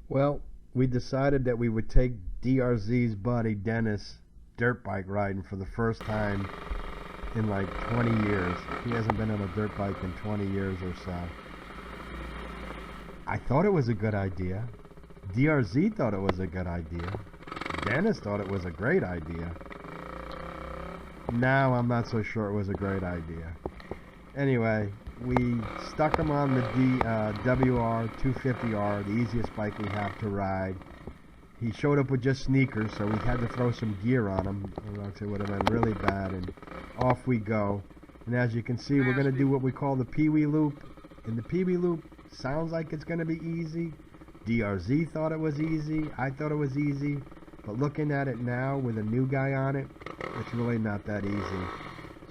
Well, we decided that we would take DRZ's buddy Dennis dirt bike riding for the first time in like 20 years. He hasn't been on a dirt bike in 20 years or so. I thought it was a good idea. DRZ thought it was a good idea. Dennis thought it was a great idea. Now I'm not so sure it was a great idea. Anyway, we stuck him on the WR 250R, the easiest bike we have to ride. He showed up with just sneakers, so we had to throw some gear on him, or else it would have been really bad, and off we go. And as you can see, we're going to do what we call the Pee-wee loop. And the Pee-wee loop sounds like it's going to be easy. DRZ thought it was easy. I thought it was easy. But looking at it now with a new guy on it, it's really not that easy.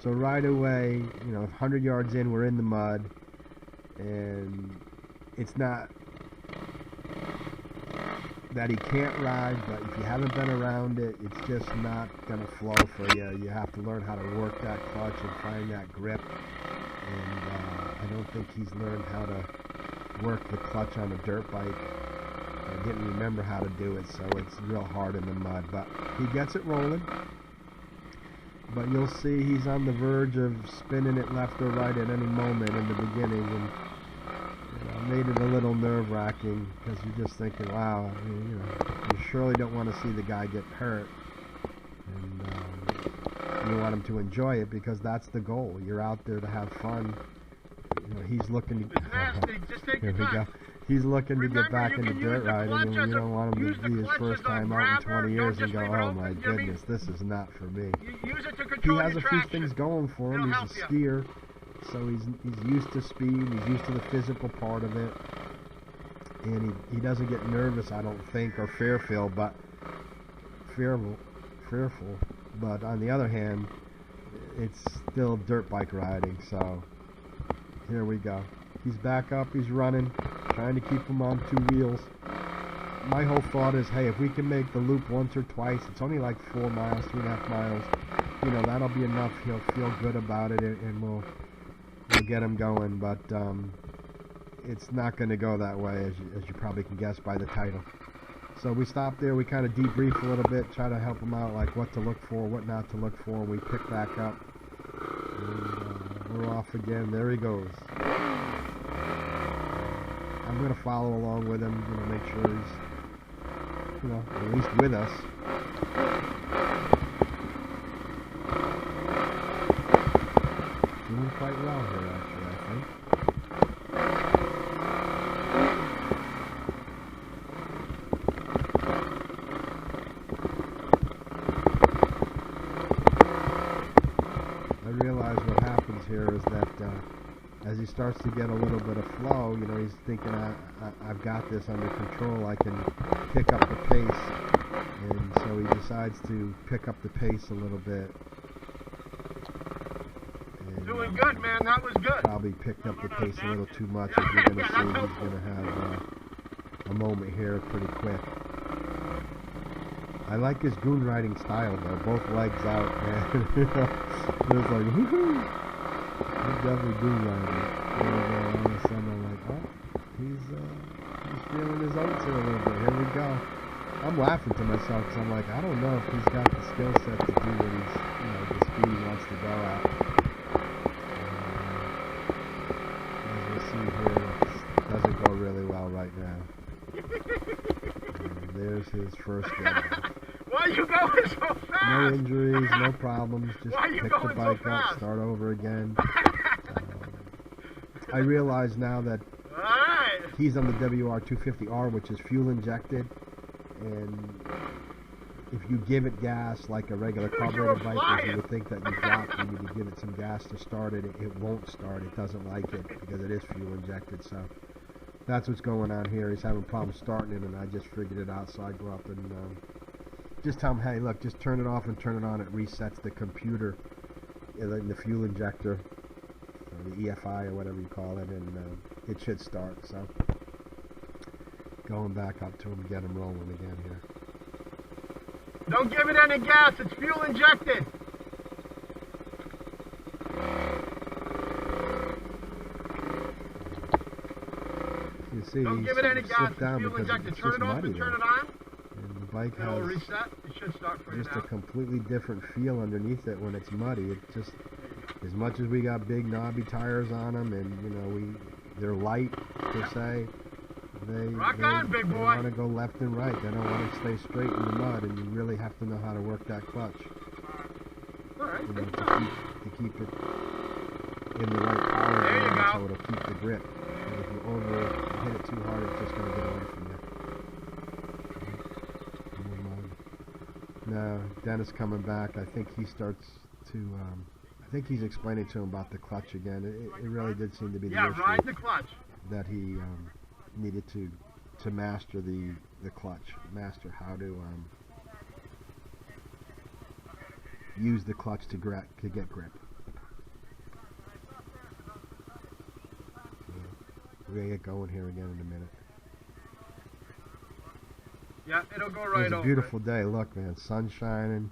So right away, 100 yards in, we're in the mud. And it's not that he can't ride, but if you haven't been around it, it's just not going to flow for you. You have to learn how to work that clutch and find that grip. And I don't think he's learned how to work the clutch on a dirt bike. I didn't remember how to do it, so it's real hard in the mud. But he gets it rolling. But you'll see he's on the verge of spinning it left or right at any moment in the beginning. And made it a little nerve-wracking because you're just thinking, wow, you surely don't want to see the guy get hurt. And you want him to enjoy it because that's the goal. You're out there to have fun. He's looking to... Here we go. He's looking to get back into dirt riding, and you don't want him to be his first time out in 20 years and go, oh my goodness, this is not for me. He has a few things going for him. He's a skier, so he's used to speed, he's used to the physical part of it, and he doesn't get nervous, I don't think, or fearful, but on the other hand, it's still dirt bike riding. So here we go. He's back up, he's running, trying to keep him on two wheels. My whole thought is, hey, if we can make the loop once or twice, it's only like 4 miles, 2.5 miles, that'll be enough. He'll feel good about it, and we'll get him going. But it's not going to go that way, as you probably can guess by the title. So we stopped there, we kind of debrief a little bit, try to help him out, like what to look for, what not to look for. We pick back up, and we're off again. There he goes. I'm going to follow along with him, make sure he's, at least with us. Doing quite well here, actually, I think. I realize what happens here is that as he starts to get a little bit of flow, he's thinking, I've got this under control, I can pick up the pace, and so he decides to pick up the pace a little bit. And, doing good, man, that was good. Probably picked up the pace a little too much, as you're going to see. He's going to have a moment here pretty quick. I like his goon riding style, though, both legs out, man. It was like, woohoo! He's definitely goon riding. And all of a sudden I'm like, oh, he's feeling his oats here a little bit. Here we go. I'm laughing to myself because I'm like, I don't know if he's got the skill set to do what he's, the speed he wants to go at. As we'll see here, it doesn't go really well right now. And there's his first go. Why are you going so fast? No injuries, no problems. Just pick the bike up, start over again. I realize now that he's on the WR 250R, which is fuel injected, and if you give it gas like a regular carbureted bike, as you would think that you need to give it some gas to start it. It won't start. It doesn't like it because it is fuel injected. So that's what's going on here. He's having problems starting it, and I just figured it out. So I go up and just tell him, hey, look, just turn it off and turn it on. It resets the computer in the fuel injector, or the EFI or whatever you call it, and it should start. So going back up to him, get him rolling again here. Don't give it any gas, it's fuel injected. see, Don't give it any gas. slipped It's down fuel because injected. it's Turn just it off muddy and turn there. it on. And the bike It'll has reset. It should start for you just now. a completely different feel underneath it when it's muddy. It just, as much as we got big knobby tires on them, and you know they're light per se. Rock on, big they boy. want to go left and right. They don't want to stay straight in the mud, and you really have to know how to work that clutch. All right. You know, to keep it in the right power There you zone go. so it'll keep the grip. And if you hit it too hard, it's just going to get away from you. Now, Dennis coming back, I think he starts to, I think he's explaining to him about the clutch again. It really did seem to be the Yeah, issue ride the clutch. that he needed to master the clutch, master how to use the clutch to get grip. We're gonna get going here again in a minute. Yeah, it'll go right over. It's a beautiful day. Look, man, sun shining.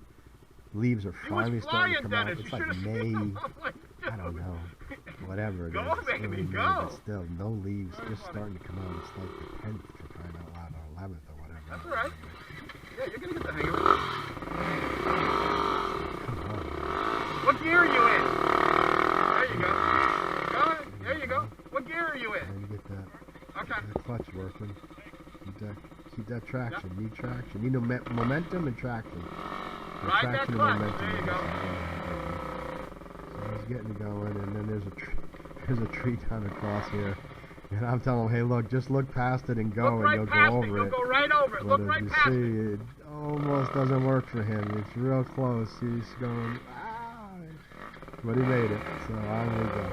Leaves are finally starting to come out. It's like May. I don't know. Whatever it is. Go, It's baby, early May, go. but still, no leaves. Just starting to come out. It's like the 10th for crying out loud, or 11th or whatever. That's all right. Yeah, you're gonna get the hang of it. Come on. What gear are you in? There you go. Go ahead. There you go. What gear are you in? And you get that Okay. clutch working. Keep that traction. Yep. Need traction. Need momentum and traction. And Ride that traction clutch. and momentum. There you go. So he's getting it going, and then there's a tree down across here, and I'm telling him, hey, look, just look past it and go, Look and right you'll past go it. over You'll it. go right over it. But Look as right you past see, it. it almost doesn't work for him. It's real close. He's going, ah, but he made it. So on we go.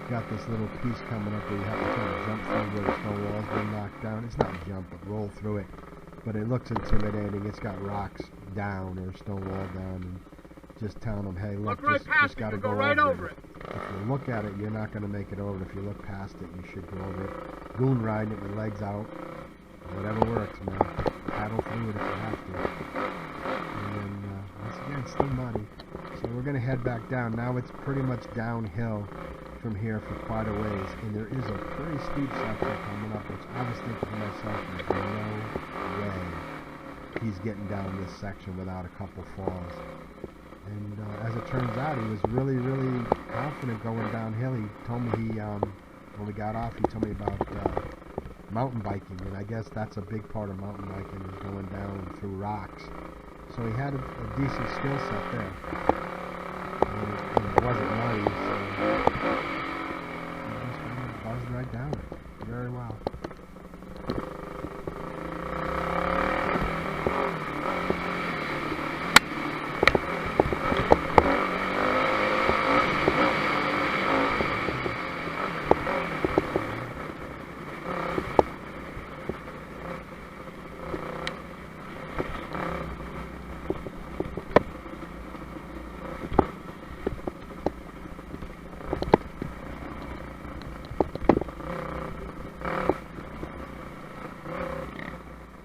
Got this little piece coming up where you have to kind of jump through where the stone wall's been knocked down. It's not jump, but roll through it. But it looks intimidating. It's got rocks down or stone wall down, and just telling them, hey, look, right past just it. got to You'll go go right over it. If you look at it, you're not going to make it over. If you look past it, you should go over it. Goon riding it with legs out. Whatever works, man. Paddle through it if you have to. And then, once again, it's still muddy. So we're going to head back down. Now it's pretty much downhill from here for quite a ways. And there is a pretty steep section coming up, which I was thinking to myself, there's no way he's getting down this section without a couple falls. And as it turns out, he was really, really confident going downhill. He told me when we got off, he told me about mountain biking, and I guess that's a big part of mountain biking is going down through rocks. So he had a decent skill set there. And it wasn't muddy, so he just buzzed right down it. Very well.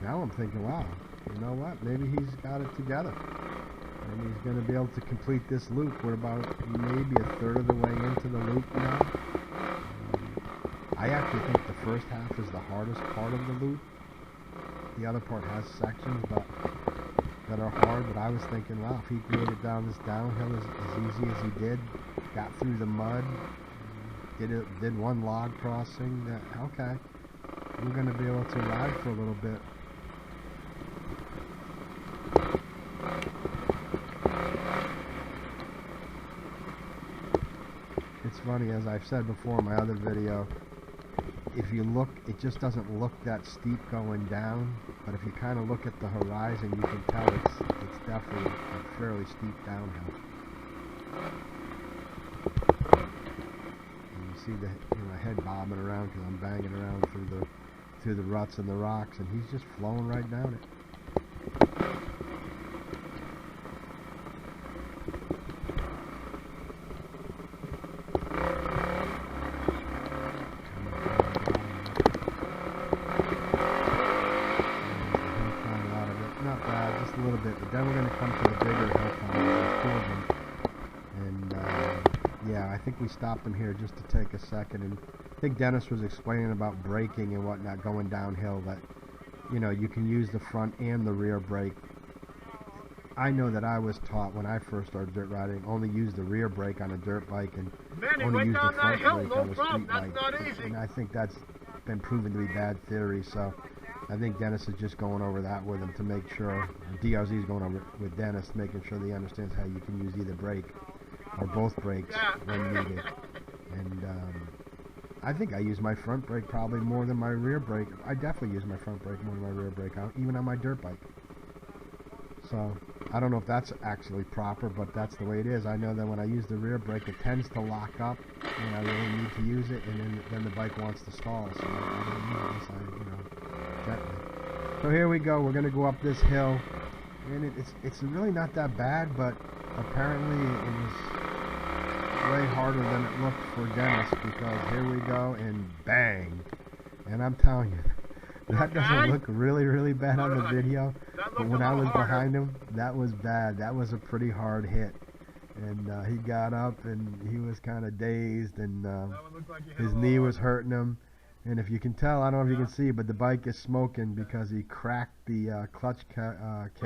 Now I'm thinking, wow, you know what? Maybe he's got it together. And he's going to be able to complete this loop. We're about maybe a third of the way into the loop now. I actually think the first half is the hardest part of the loop. The other part has sections that are hard, but I was thinking, wow, if he made it down this downhill as easy as he did, got through the mud, did one log crossing, okay, we're going to be able to ride for a little bit. It's funny, as I've said before in my other video, if you look, it just doesn't look that steep going down, but if you kind of look at the horizon, you can tell it's definitely a fairly steep downhill. And you see the head bobbing around because I'm banging around through the ruts and the rocks, and he's just flowing right down it. bit, but then we're going to come to the bigger hill climb. And yeah, I think we stopped him here just to take a second. And I think Dennis was explaining about braking and whatnot going downhill, that, you know, you can use the front and the rear brake. I know that I was taught when I first started dirt riding, only use the rear brake on a dirt bike and Man, he only went use the down that front hill, brake no on a problem. street That's bike. not easy. And I think that's been proven to be bad theory, so I think Dennis is just going over that with him to make sure, DRZ is going over it with Dennis, making sure that he understands how you can use either brake or both brakes when needed. And I think I use my front brake probably more than my rear brake. I definitely use my front brake more than my rear brake, even on my dirt bike. So I don't know if that's actually proper, but that's the way it is. I know that when I use the rear brake, it tends to lock up when I really need to use it, and then the bike wants to stall. So I don't use it, you know, gently. So here we go. We're going to go up this hill, and it's really not that bad, but apparently it was way harder than it looked for Dennis, because here we go, and bang. And I'm telling you, that doesn't look really, really bad on the video, but when I was behind him, that was bad. That was a pretty hard hit. And he got up, and he was kind of dazed, and his knee was hurting him. And if you can tell, I don't know if you can see, but the bike is smoking because he cracked the clutch case.